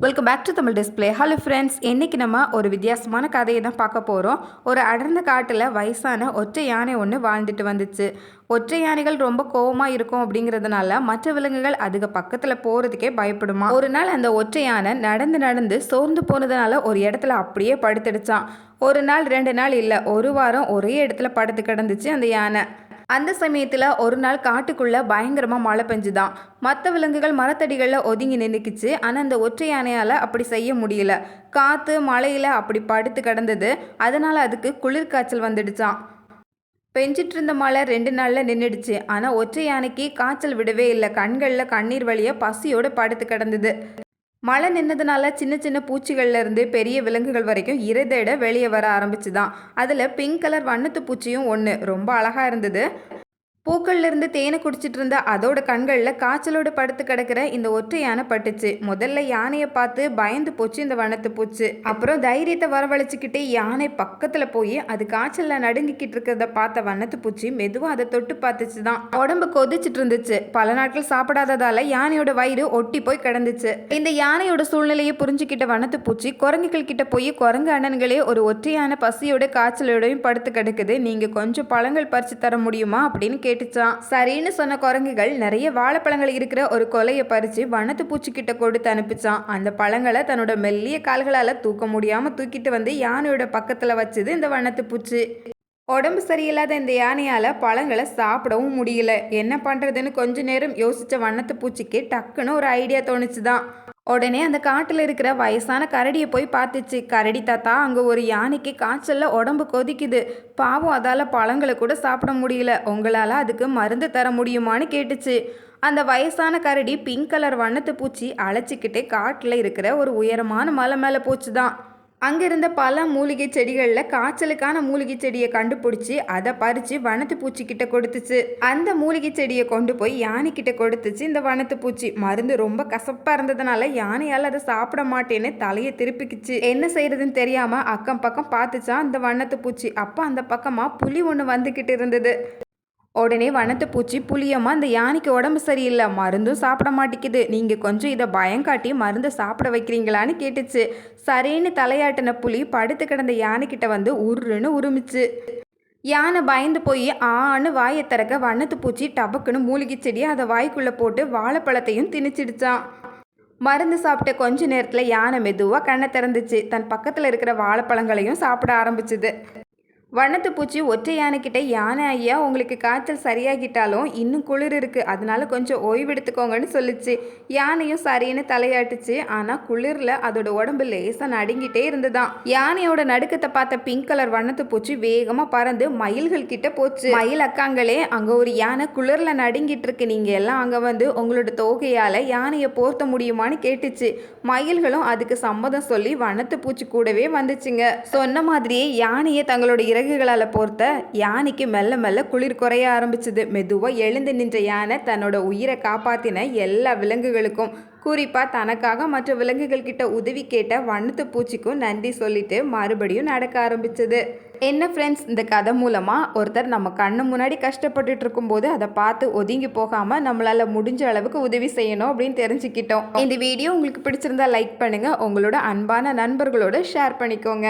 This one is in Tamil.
Welcome back to Tamil display. Hello friends, இன்றைக்கி நம்ம ஒரு வித்தியாசமான கதையை தான் பார்க்க போகிறோம். ஒரு அடர்ந்த காட்டில் வயசான ஒற்றை யானை ஒன்று வாழ்ந்துட்டு வந்துச்சு. ஒற்றை யானைகள் ரொம்ப கோவமாக இருக்கும் அப்படிங்கிறதுனால மற்ற விலங்குகள் அதுக்கு பக்கத்தில் போகிறதுக்கே பயப்படுமா. ஒரு நாள் அந்த ஒற்றை யானை நடந்து நடந்து சோர்ந்து போனதுனால ஒரு இடத்துல அப்படியே படுத்துடுச்சான். ஒரு நாள் 2 நாள் இல்லை, ஒரு வாரம் ஒரே இடத்துல படுத்து கிடந்துச்சு அந்த யானை. அந்த சமயத்தில் ஒரு நாள் காட்டுக்குள்ளே பயங்கரமாக மழை பெஞ்சுதான். மற்ற விலங்குகள் மரத்தடிகளில் ஒதுங்கி நின்றுக்குச்சு. ஆனால் அந்த ஒற்றை யானையால் அப்படி செய்ய முடியல. காற்று மழையில் அப்படி படுத்து கிடந்தது. அதனால் அதுக்கு குளிர்காய்ச்சல் வந்துடுச்சான். பெஞ்சிட்டு இருந்த மழை 2 நாளில் நின்றுடுச்சு. ஆனால் ஒற்றை யானைக்கு காய்ச்சல் விடவே இல்லை. கண்களில் கண்ணீர் வழிய பசியோடு படுத்து கிடந்தது. மழை நின்னதுனால சின்ன சின்ன பூச்சிகள்லேருந்து பெரிய விலங்குகள் வரைக்கும் இரை தேட வெளியே வர ஆரம்பிச்சுதான். அதில் பிங்க் கலர் வண்ணத்து பூச்சியும் ஒன்று ரொம்ப அழகாக இருந்தது. பூக்கள்லேருந்து தேனை குடிச்சிட்டு இருந்த அதோட கண்களில் காய்ச்சலோடு படுத்து கிடக்கிற இந்த ஒற்றை யானை பட்டுச்சு. முதல்ல யானையை பார்த்து பயந்து போச்சு இந்த வனத்து பூச்சி. அப்புறம் தைரியத்தை வரவழைச்சிக்கிட்டே யானை பக்கத்தில் போய் அது காய்ச்சலில் நடுங்கிக்கிட்டு இருக்கிறத பார்த்த வண்ணத்து பூச்சி மெதுவாக அதை தொட்டு பார்த்துச்சு தான். உடம்பு கொதிச்சிட்டு இருந்துச்சு. பல நாட்கள் சாப்பிடாததால யானையோட வயிறு ஒட்டி போய் கிடந்துச்சு. இந்த யானையோட சூழ்நிலையை புரிஞ்சுக்கிட்ட வனத்து பூச்சி குரங்குகள் கிட்ட போய், குரங்கு அண்ணன்களே, ஒரு ஒற்றையான பசியோட காய்ச்சலோடையும் படுத்து கிடக்குது, நீங்கள் கொஞ்சம் பழங்கள் பறித்து தர முடியுமா அப்படின்னு கேட்டுச்சான். சரின்னு சொன்ன குரங்குகள் நிறைய வாழைப்பழங்கள் இருக்கிற ஒரு கொலையை பறிச்சு வனத்து பூச்சிக்கிட்ட கொடுத்து அனுப்பிச்சான். அந்த பழங்களை தன்னோட மெல்லிய கால்களால் தூக்க முடியாம தூக்கிட்டு வந்து யானையோட பக்கத்துல வச்சது இந்த வனத்து பூச்சி. உடம்பு சரியில்லாத இந்த யானையால் பழங்களை சாப்பிடவும் முடியல. என்ன பண்ணுறதுன்னு கொஞ்ச நேரம் யோசித்த வண்ணத்து பூச்சிக்கு டக்குன்னு ஒரு ஐடியா தோணுச்சு தான். உடனே அந்த காட்டில் இருக்கிற வயசான கரடியை போய் பார்த்துச்சு. கரடி தாத்தா, அங்கே ஒரு யானைக்கு காய்ச்சலில் உடம்பு கொதிக்குது, பாவம், அதால் பழங்களை கூட சாப்பிட முடியல, உங்களால் அதுக்கு மருந்து தர முடியுமான்னு கேட்டுச்சு. அந்த வயசான கரடி பிங்க் கலர் வண்ணத்து பூச்சி அழைச்சிக்கிட்டே காட்டில் இருக்கிற ஒரு உயரமான மலை மேலே போச்சு தான். அங்கிருந்த பல மூலிகை செடிகளில் காய்ச்சலுக்கான மூலிகை செடியை கண்டுபிடிச்சி அதை பறித்து வனத்து பூச்சிக்கிட்ட கொடுத்துச்சு. அந்த மூலிகை செடியை கொண்டு போய் யானைக்கிட்ட கொடுத்துச்சு இந்த வனத்து பூச்சி. மருந்து ரொம்ப கசப்பாக இருந்ததுனால யானையால் அதை சாப்பிட மாட்டேன்னு தலையை திருப்பிக்குச்சு. என்ன செய்யறதுன்னு தெரியாமல் அக்கம் பக்கம் பார்த்துச்சான் அந்த வண்ணத்து பூச்சி. அப்போ அந்த பக்கமாக புலி ஒன்று வந்துக்கிட்டு இருந்தது. உடனே வனத்து பூச்சி, புளியம்மா, அந்த யானைக்கு உடம்பு சரியில்லை, மருந்தும் சாப்பிட மாட்டேங்குது, நீங்கள் கொஞ்சம் இதை பயம் காட்டி மருந்தை சாப்பிட வைக்கிறீங்களான்னு கேட்டுச்சு. சரின்னு தலையாட்டின புலி படுத்து கிடந்த யானைக்கிட்ட வந்து உருன்னு உருமிச்சு. யானை பயந்து போய் ஆன்னு வாயை திறக்க வண்ணத்து பூச்சி டபக்குன்னு மூலிகை செடியை அதை வாய்க்குள்ளே போட்டு வாழைப்பழத்தையும் திணிச்சிடுச்சான். மருந்து சாப்பிட்ட கொஞ்ச நேரத்தில் யானை மெதுவாக கண்ணை திறந்துச்சு. தன் பக்கத்தில் இருக்கிற வாழைப்பழங்களையும் சாப்பிட ஆரம்பிச்சுது. வண்ணத்து பூச்சி ஒற்றை யானைக்கிட்ட, யானை ஐயா, உங்களுக்கு காய்ச்சல் சரியாகிட்டாலும் இன்னும் குளிர் இருக்குது, அதனால கொஞ்சம் ஓய்வெடுத்துக்கோங்கன்னு சொல்லிச்சு. யானையும் சரின்னு தலையாட்டுச்சு. ஆனால் குளிரில் அதோட உடம்பு லேசாக நடுங்கிட்டே இருந்துதான். யானையோட நடுக்கத்தை பார்த்த பிங்க் கலர் வண்ணத்து பூச்சி வேகமாக பறந்து மயில்கள் கிட்ட போச்சு. மயில் அக்காங்களே, அங்கே ஒரு யானை குளிரில் நடுங்கிட்டு இருக்கு, நீங்கள் எல்லாம் அங்கே வந்து உங்களோட தோகையால் யானையை போர்த்த முடியுமான்னு கேட்டுச்சு. மயில்களும் அதுக்கு சம்மதம் சொல்லி வண்ணத்து பூச்சி கூடவே வந்துச்சுங்க. சொன்ன மாதிரியே யானையை தங்களோட இறகுகளால் போர்த்த யானைக்கு மெல்ல மெல்ல குளிர் குறைய ஆரம்பிச்சது. மெதுவாக எழுந்து நின்ற யானை தன்னோட உயிரை காப்பாற்றின எல்லா விலங்குகளுக்கும், குறிப்பாக தனக்காக மற்ற விலங்குகள் கிட்ட உதவி கேட்ட வண்ணத்து பூச்சிக்கும் நன்றி சொல்லிட்டு மறுபடியும் நடக்க ஆரம்பிச்சது. என்ன ஃப்ரெண்ட்ஸ், இந்த கதை மூலமாக ஒருத்தர் நம்ம கண்ணு முன்னாடி கஷ்டப்பட்டுட்டு இருக்கும்போது அதை பார்த்து ஒதுங்கி போகாமல் நம்மளால் முடிஞ்ச அளவுக்கு உதவி செய்யணும் அப்படின்னு தெரிஞ்சுக்கிட்டோம். இந்த வீடியோ உங்களுக்கு பிடிச்சிருந்தா லைக் பண்ணுங்கள், உங்களோட அன்பான நண்பர்களோட ஷேர் பண்ணிக்கோங்க.